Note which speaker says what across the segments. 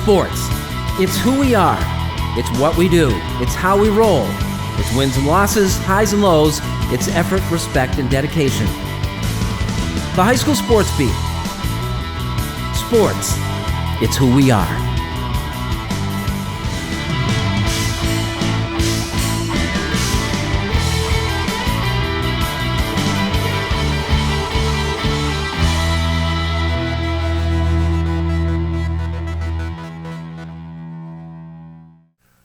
Speaker 1: Sports. It's who we are. It's what we do. It's how we roll. It's wins and losses, highs and lows. It's effort, respect, and dedication. The High School Sports Beat. Sports. It's who we are.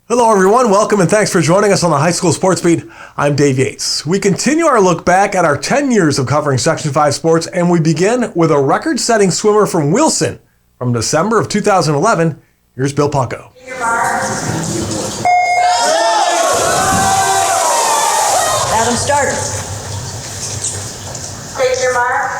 Speaker 2: Hello everyone, welcome and thanks for joining us on the High School Sports Beat. I'm Dave Yates. We continue our look back at our 10 years of covering Section 5 sports, and we begin with a record-setting swimmer from Wilson from December of 2011. Here's Bill Punko.
Speaker 3: Adam Starter. Take your mark.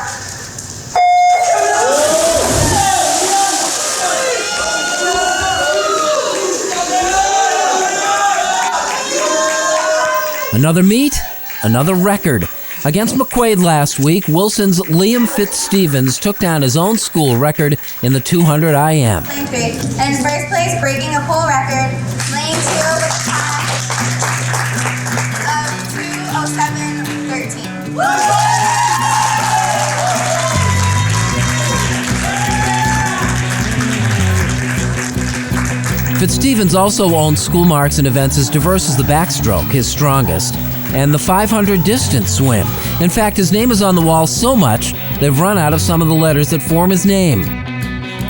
Speaker 1: Another meet, another record. Against McQuaid last week, Wilson's Liam Fitzstevens took down his own school record in the 200 IM.
Speaker 4: And first place, breaking a pool record, lane 2 with a time of 2:07:13.
Speaker 1: Fitzstevens also owns school marks and events as diverse as the backstroke, his strongest, and the 500 distance swim. In fact, his name is on the wall so much, they've run out of some of the letters that form his name.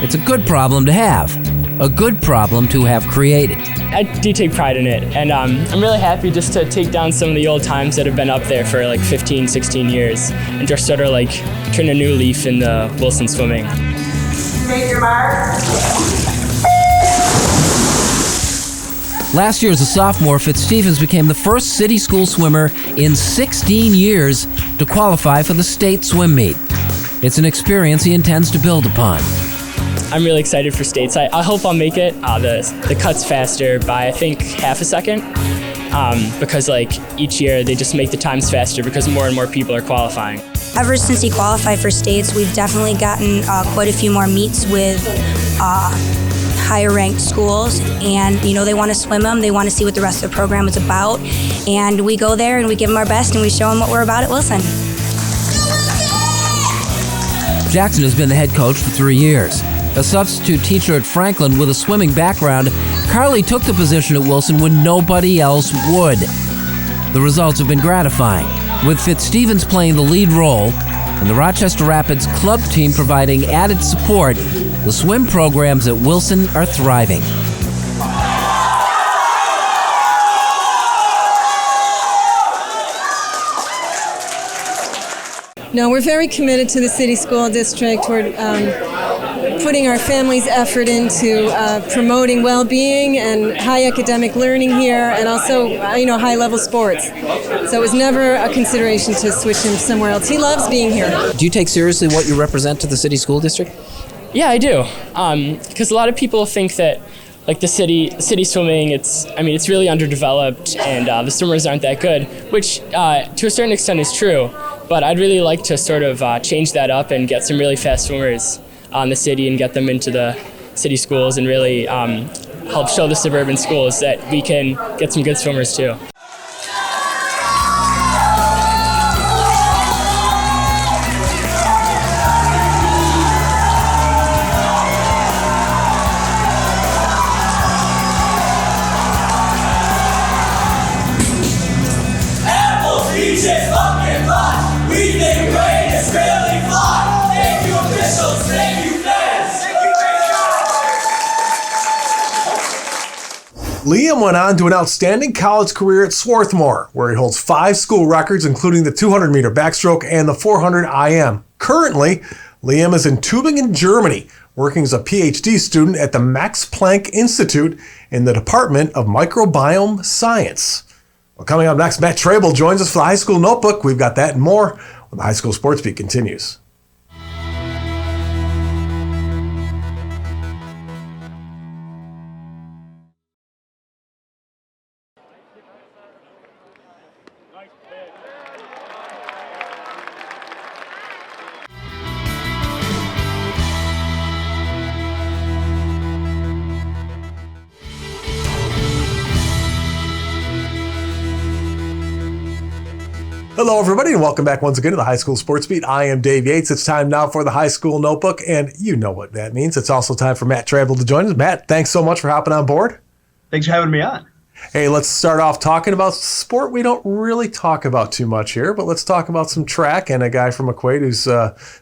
Speaker 1: It's a good problem to have, a good problem to have created.
Speaker 5: I do take pride in it, and I'm really happy just to take down some of the old times that have been up there for like 15, 16 years, and just sort of like turn a new leaf in the Wilson swimming.
Speaker 3: Take your mark.
Speaker 1: Last year as a sophomore, Fitzstevens became the first city school swimmer in 16 years to qualify for the state swim meet. It's an experience he intends to build upon.
Speaker 5: I'm really excited for states. I hope I'll make it. The cut's faster by I think half a second, because like each year they just make the times faster because more and more people are qualifying.
Speaker 6: Ever since he qualified for states, we've definitely gotten quite a few more meets with higher ranked schools, and they want to swim them, they want to see what the rest of the program is about, and we go there and we give them our best and we show them what we're about at Wilson.
Speaker 1: Jackson has been the head coach for 3 years. A substitute teacher at Franklin with a swimming background, Carly took the position at Wilson when nobody else would. The results have been gratifying, with Fitzstevens playing the lead role and the Rochester Rapids club team providing added support. The swim programs at Wilson are thriving.
Speaker 7: No, we're very committed to the city school district. We're putting our family's effort into promoting well-being and high academic learning here, and also, high-level sports. So it was never a consideration to switch him somewhere else. He loves being here.
Speaker 1: Do you take seriously what you represent to the city school district?
Speaker 5: Yeah, I do. Because a lot of people think that like the city swimming, it's really underdeveloped and the swimmers aren't that good, which to a certain extent is true. But I'd really like to sort of change that up and get some really fast swimmers on the city and get them into the city schools and really help show the suburban schools that we can get some good swimmers too.
Speaker 2: Liam went on to an outstanding college career at Swarthmore, where he holds 5 school records, including the 200-meter backstroke and the 400 IM. Currently, Liam is in Tübingen, Germany, working as a PhD student at the Max Planck Institute in the Department of Microbiome Science. Well, coming up next, Matt Trabold joins us for the High School Notebook. We've got that and more when the High School Sports Beat continues. Hello, everybody, and welcome back once again to the High School Sports Beat. I am Dave Yates. It's time now for the High School Notebook, and you know what that means. It's also time for Matt Trabold to join us. Matt, thanks so much for hopping on board.
Speaker 8: Thanks for having me on.
Speaker 2: Hey, let's start off talking about sport we don't really talk about too much here, but let's talk about some track and a guy from McQuaid who's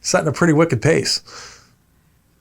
Speaker 2: setting a pretty wicked pace.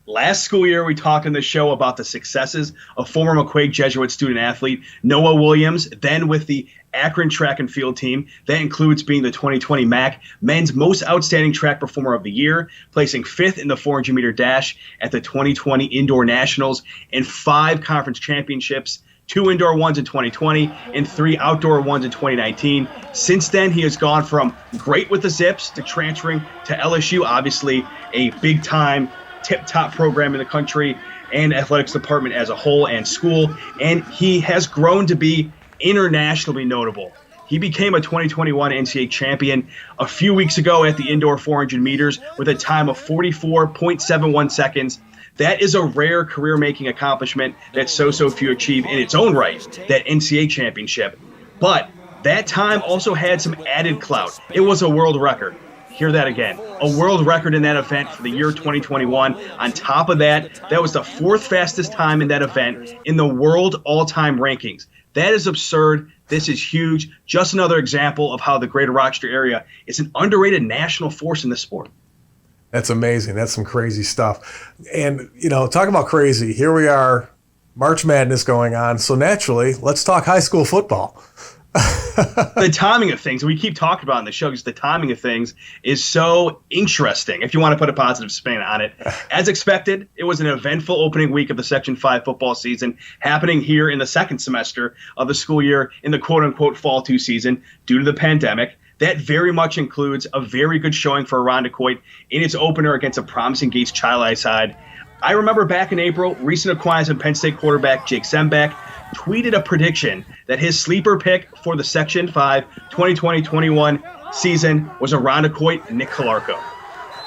Speaker 8: Last school year, we talked on the show about the successes of former McQuaid Jesuit student athlete Noah Williams, then with the Akron track and field team. That includes being the 2020 MAC Men's Most Outstanding Track Performer of the Year, placing 5th in the 400-meter dash at the 2020 Indoor Nationals, and 5 conference championships, 2 indoor ones in 2020, and 3 outdoor ones in 2019. Since then, he has gone from great with the Zips to transferring to LSU, obviously a big-time tip-top program in the country and athletics department as a whole and school, and he has grown to be internationally notable. He became a 2021 NCAA champion a few weeks ago at the indoor 400 meters with a time of 44.71 seconds. That is a rare career-making accomplishment that so few achieve in its own right, that NCAA championship. But that time also had some added clout. It was a world record. Hear that again. A world record in that event for the year 2021. On top of that, that was the 4th fastest time in that event in the world all-time rankings. That is absurd. This is huge. Just another example of how the greater Rochester area is an underrated national force in the sport.
Speaker 2: That's amazing. That's some crazy stuff. And, talk about crazy. Here we are, March Madness going on. So naturally, let's talk high school football.
Speaker 8: The timing of things, we keep talking about in the show, because the timing of things is so interesting, if you want to put a positive spin on it. As expected, it was an eventful opening week of the Section 5 football season, happening here in the second semester of the school year in the quote-unquote Fall 2 season due to the pandemic. That very much includes a very good showing for Irondequoit in its opener against a promising Gates Child side. I remember back in April, recent Aquinas Penn State quarterback Jake Zembeck tweeted a prediction that his sleeper pick for the Section 5 2020-21 season was Irondequoit Nick Calarco.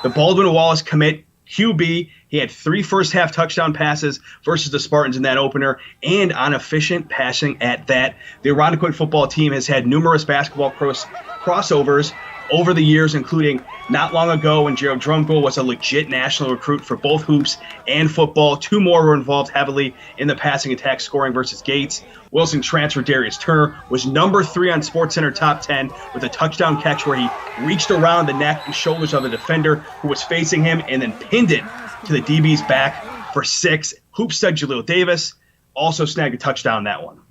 Speaker 8: The Baldwin-Wallace commit QB, he had 3 first-half touchdown passes versus the Spartans in that opener, and on efficient passing at that. The Irondequoit football team has had numerous basketball crossovers over the years, including not long ago when Gerald Drumgold was a legit national recruit for both hoops and football. 2 more were involved heavily in the passing attack scoring versus Gates. Wilson transfer Darius Turner was number 3 on SportsCenter Top 10 with a touchdown catch where he reached around the neck and shoulders of the defender who was facing him and then pinned it to the DB's back for 6. Hoop stud Jaleel Davis also snagged a touchdown in that one.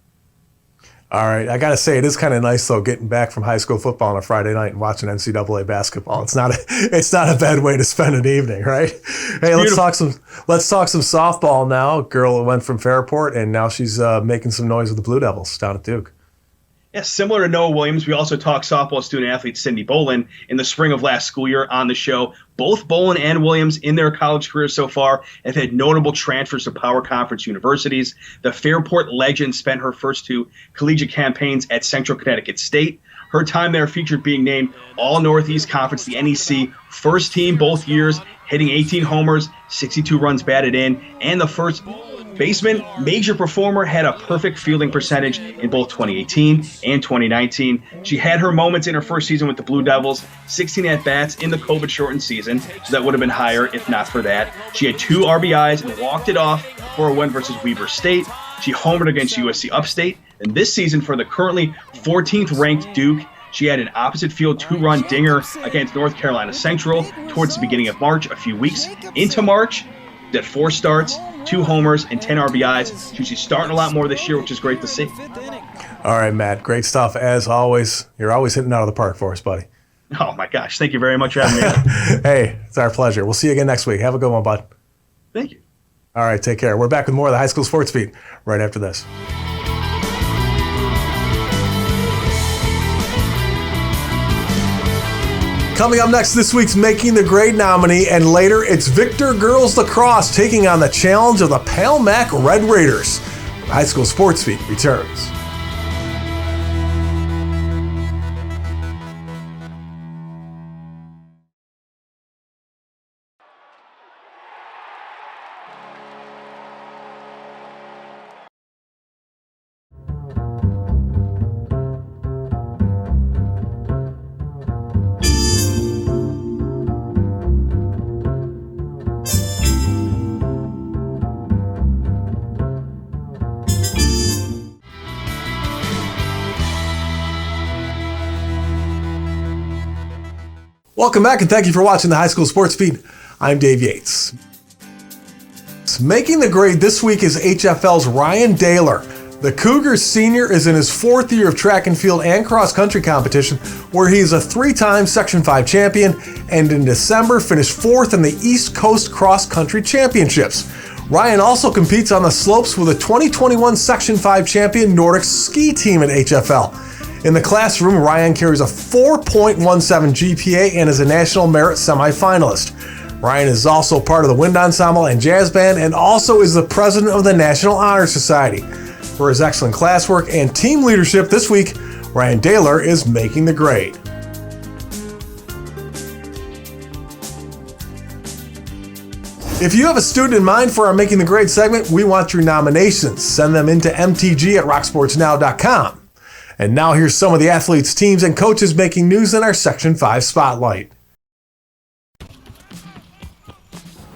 Speaker 2: All right, I got to say, it is kind of nice, though, getting back from high school football on a Friday night and watching NCAA basketball. It's not a bad way to spend an evening, right? Hey, let's talk some softball now. A girl who went from Fairport, and now she's making some noise with the Blue Devils down at Duke.
Speaker 8: Yeah, similar to Noah Williams, we also talked softball student athlete Sydney Bolan in the spring of last school year on the show. Both Bolan and Williams in their college careers so far have had notable transfers to power conference universities. The Fairport legend spent her first 2 collegiate campaigns at Central Connecticut State. Her time there featured being named All-Northeast Conference, the NEC, first team both years, hitting 18 homers, 62 runs batted in, and the first baseman, major performer, had a perfect fielding percentage in both 2018 and 2019. She had her moments in her first season with the Blue Devils, 16 at-bats in the COVID-shortened season, so that would have been higher if not for that. She had 2 RBIs and walked it off for a win versus Weber State. She homered against USC Upstate. And this season, for the currently 14th-ranked Duke, she had an opposite field 2-run dinger against North Carolina Central towards the beginning of March, a few weeks into March. Did 4 starts, 2 homers, and 10 RBIs. She's starting a lot more this year, which is great to see.
Speaker 2: All right, Matt. Great stuff as always. You're always hitting out of the park for us, buddy.
Speaker 8: Oh, my gosh. Thank you very much for having me.
Speaker 2: Hey, it's our pleasure. We'll see you again next week. Have a good one, bud.
Speaker 8: Thank you.
Speaker 2: All right, take care. We're back with more of the High School Sports Beat right after this. Coming up next, this week's Making the Grade nominee, and later it's Victor Girls Lacrosse taking on the challenge of the Pal-Mac Red Raiders. High School Sports Beat returns. Welcome back, and thank you for watching the High School Sports Beat. I'm Dave Yates. Making the grade this week is HFL's Ryan Daler. The Cougars senior is in his 4th year of track and field and cross-country competition, where he is a 3-time Section 5 champion, and in December finished 4th in the East Coast Cross Country Championships. Ryan also competes on the slopes with a 2021 Section 5 champion Nordic ski team at HFL. In the classroom, Ryan carries a 4.17 GPA and is a National Merit semifinalist. Ryan is also part of the Wind Ensemble and Jazz Band, and also is the president of the National Honor Society. For his excellent classwork and team leadership this week, Ryan Daler is making the grade. If you have a student in mind for our Making the Grade segment, we want your nominations. Send them into mtg@rocksportsnow.com. And now here's some of the athletes, teams, and coaches making news in our Section 5 Spotlight.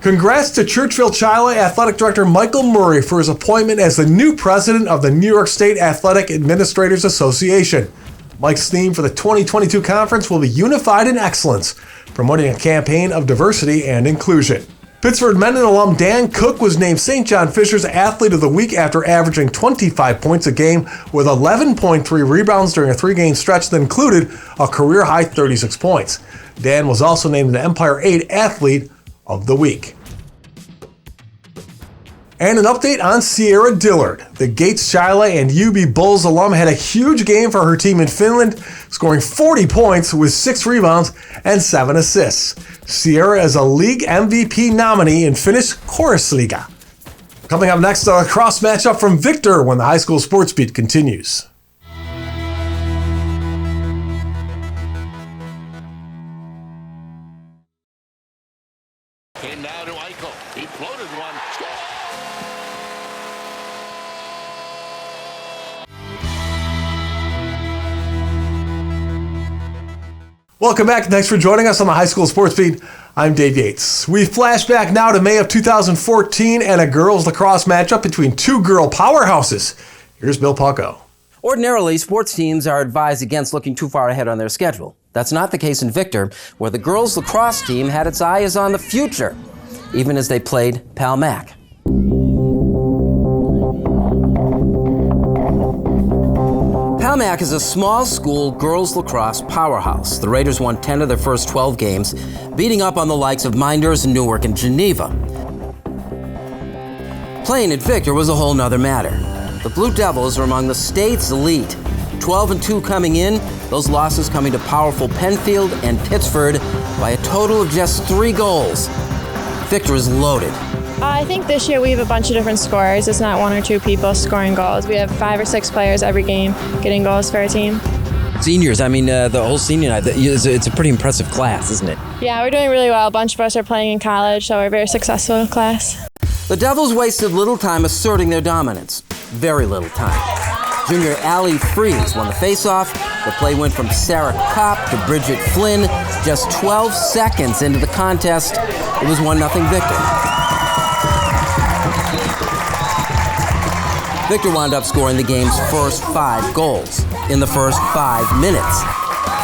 Speaker 2: Congrats to Churchville-Chile Athletic Director Michael Murray for his appointment as the new president of the New York State Athletic Administrators Association. Mike's theme for the 2022 conference will be Unified in Excellence, promoting a campaign of diversity and inclusion. Pittsford Mendon alum Dan Cook was named St. John Fisher's Athlete of the Week after averaging 25 points a game with 11.3 rebounds during a 3-game stretch that included a career-high 36 points. Dan was also named the Empire 8 Athlete of the Week. And an update on Sierra Dillard. The Gates Chile and UB Bulls alum had a huge game for her team in Finland, scoring 40 points with 6 rebounds and 7 assists. Sierra is a league MVP nominee in Finnish Korisliiga. Coming up next, a lacrosse matchup from Victor when the High School Sports Beat continues.
Speaker 9: Came now to Eichel. He floated one. Score!
Speaker 2: Welcome back. Thanks for joining us on the High School Sports Beat. I'm Dave Yates. We flash back now to May of 2014 and a girls lacrosse matchup between two girl powerhouses. Here's Bill Pucko.
Speaker 1: Ordinarily, sports teams are advised against looking too far ahead on their schedule. That's not the case in Victor, where the girls lacrosse team had its eyes on the future, even as they played Pal Mac. Pal Mac is a small school girls lacrosse powerhouse. The Raiders won 10 of their first 12 games, beating up on the likes of Minders, Newark, and Geneva. Playing at Victor was a whole nother matter. The Blue Devils are among the state's elite. 12-2 coming in, those losses coming to powerful Penfield and Pittsford by a total of just 3 goals. Victor is loaded.
Speaker 10: I think this year we have a bunch of different scorers. It's not 1 or 2 people scoring goals. We have 5 or 6 players every game getting goals for our team.
Speaker 1: Seniors, the whole senior night, it's a pretty impressive class, isn't it?
Speaker 10: Yeah, we're doing really well. A bunch of us are playing in college, so we're a very successful class.
Speaker 1: The Devils wasted little time asserting their dominance. Very little time. Junior Allie Freeze won the faceoff. The play went from Sarah Kopp to Bridget Flynn. Just 12 seconds into the contest, it was 1-0 Victor. Victor wound up scoring the game's first 5 goals in the first 5 minutes.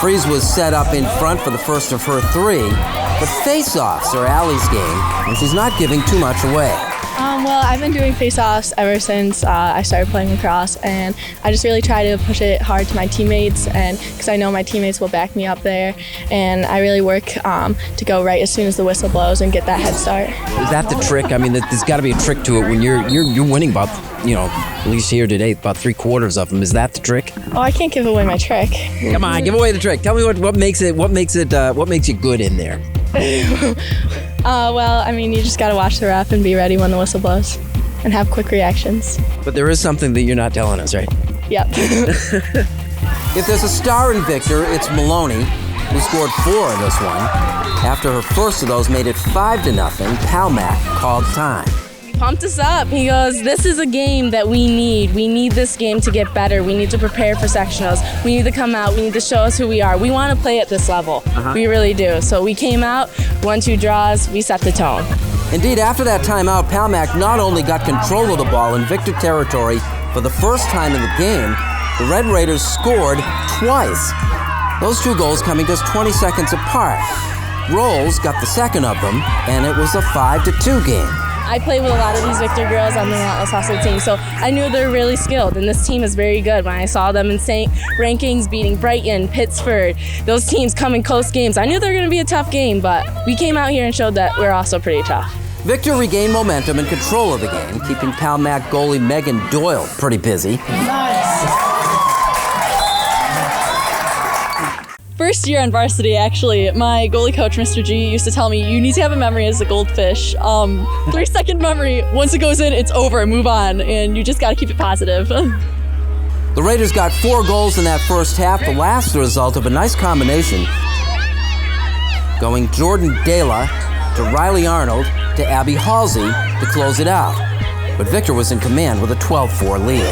Speaker 1: Freeze was set up in front for the first of her 3, but face-offs are Allie's game, and she's not giving too much away.
Speaker 10: Well, I've been doing face-offs ever since I started playing lacrosse, and I just really try to push it hard to my teammates, and because I know my teammates will back me up there, and I really work to go right as soon as the whistle blows and get that head start.
Speaker 1: Is that the trick? There's got to be a trick to it when you're winning about, at least here today, about 3/4 of them. Is that the trick?
Speaker 10: Oh, I can't give away my trick.
Speaker 1: Come on, give away the trick. Tell me what makes you good in there.
Speaker 10: You just gotta watch the ref and be ready when the whistle blows and have quick reactions.
Speaker 1: But there is something that you're not telling us, right?
Speaker 10: Yep.
Speaker 1: If there's a star in Victor, it's Maloney, who scored 4 in this one. After her first of those made it 5-0, Pal Mac called time.
Speaker 10: He pumped us up. He goes, this is a game that we need. We need this game to get better. We need to prepare for sectionals. We need to come out. We need to show us who we are. We want to play at this level. We really do. So we came out, 1-2 draws, we set the tone.
Speaker 1: Indeed, after that timeout, Pal Mac not only got control of the ball in Victor territory for the first time in the game, the Red Raiders scored twice. Those two goals coming just 20 seconds apart. Rolls got the second of them, and it was a 5-2 game.
Speaker 10: I play with a lot of these Victor girls on the Relentless Hustle team, so I knew they're really skilled, and this team is very good. When I saw them in rankings beating Brighton, Pittsford, those teams come in close games, I knew they were going to be a tough game, but we came out here and showed that we're also pretty tough.
Speaker 1: Victor regained momentum and control of the game, keeping Palmac goalie Megan Doyle pretty busy.
Speaker 11: First year on varsity, actually, my goalie coach, Mr. G, used to tell me, you need to have a memory as a goldfish. 3-second memory, once it goes in, it's over, move on, and you just gotta keep it positive.
Speaker 1: The Raiders got 4 goals in that first half, the last result of a nice combination, going Jordan Dela to Riley Arnold to Abby Halsey to close it out. But Victor was in command with a 12-4 lead.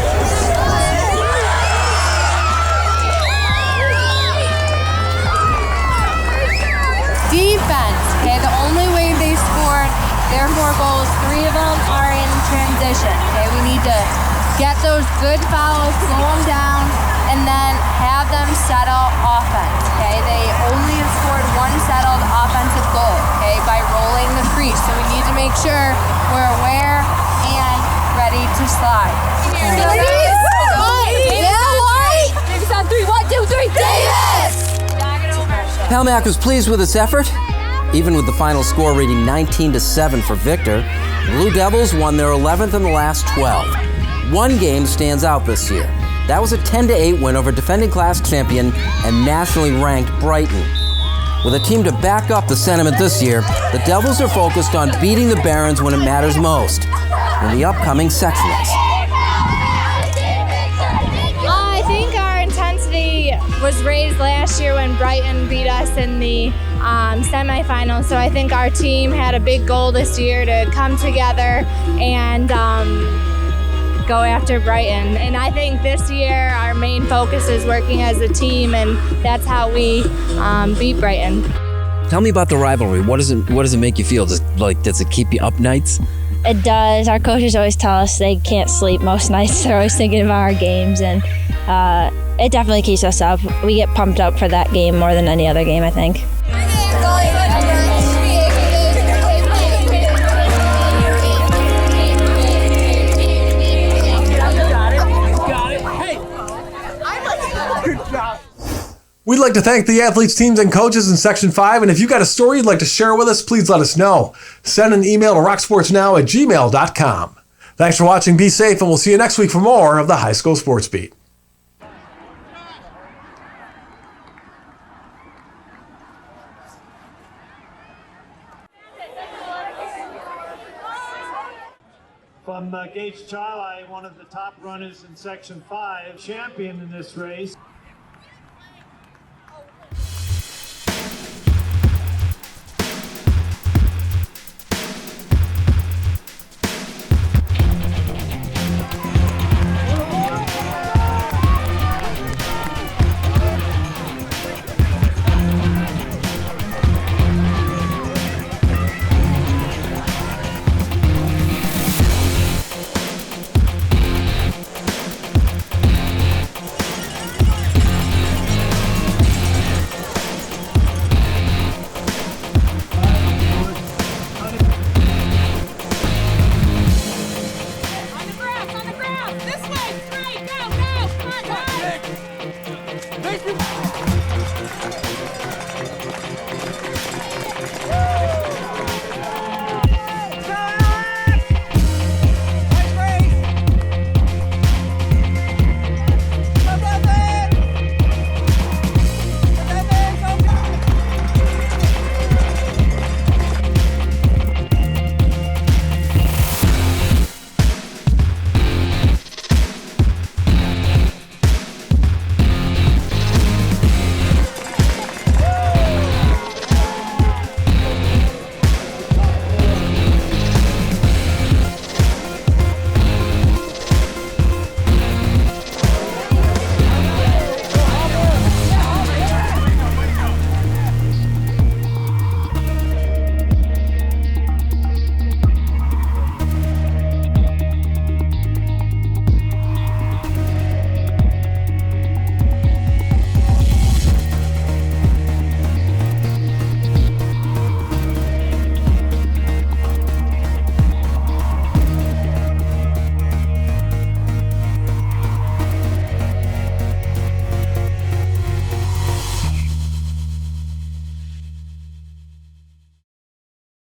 Speaker 12: Defense, okay, the only way they scored their 4 goals, 3 of them are in transition, okay? We need to get those good fouls, slow them down, and then have them settle offense, okay? They only have scored 1 settled offensive goal, okay, by rolling the crease. So we need to make sure we're aware and ready to slide. Davis on 3, 1, 2, 3, Davis!
Speaker 1: Palmac was pleased with its effort, even with the final score reading 19-7 for Victor. The Blue Devils won their 11th in the last 12. One game stands out this year. That was a 10-8 win over defending class champion and nationally ranked Brighton. With a team to back up the sentiment this year, the Devils are focused on beating the Barons when it matters most, in the upcoming sectionals.
Speaker 13: I think our intensity was raised last year when Brighton beat us in the semifinals. So I think our team had a big goal this year to come together and go after Brighton. And I think this year our main focus is working as a team, and that's how we beat Brighton.
Speaker 1: Tell me about the rivalry. What does it make you feel? Does it keep you up nights?
Speaker 14: It does. Our coaches always tell us they can't sleep most nights. They're always thinking about our games, and it definitely keeps us up. We get pumped up for that game more than any other game, I think.
Speaker 2: We'd like to thank the athletes, teams, and coaches in Section 5, and if you've got a story you'd like to share with us, please let us know. Send an email to rocksportsnow@gmail.com. Thanks for watching, be safe, and we'll see you next week for more of the High School Sports Beat.
Speaker 15: From Gates Charlie, one of the top runners in Section 5, champion in this race.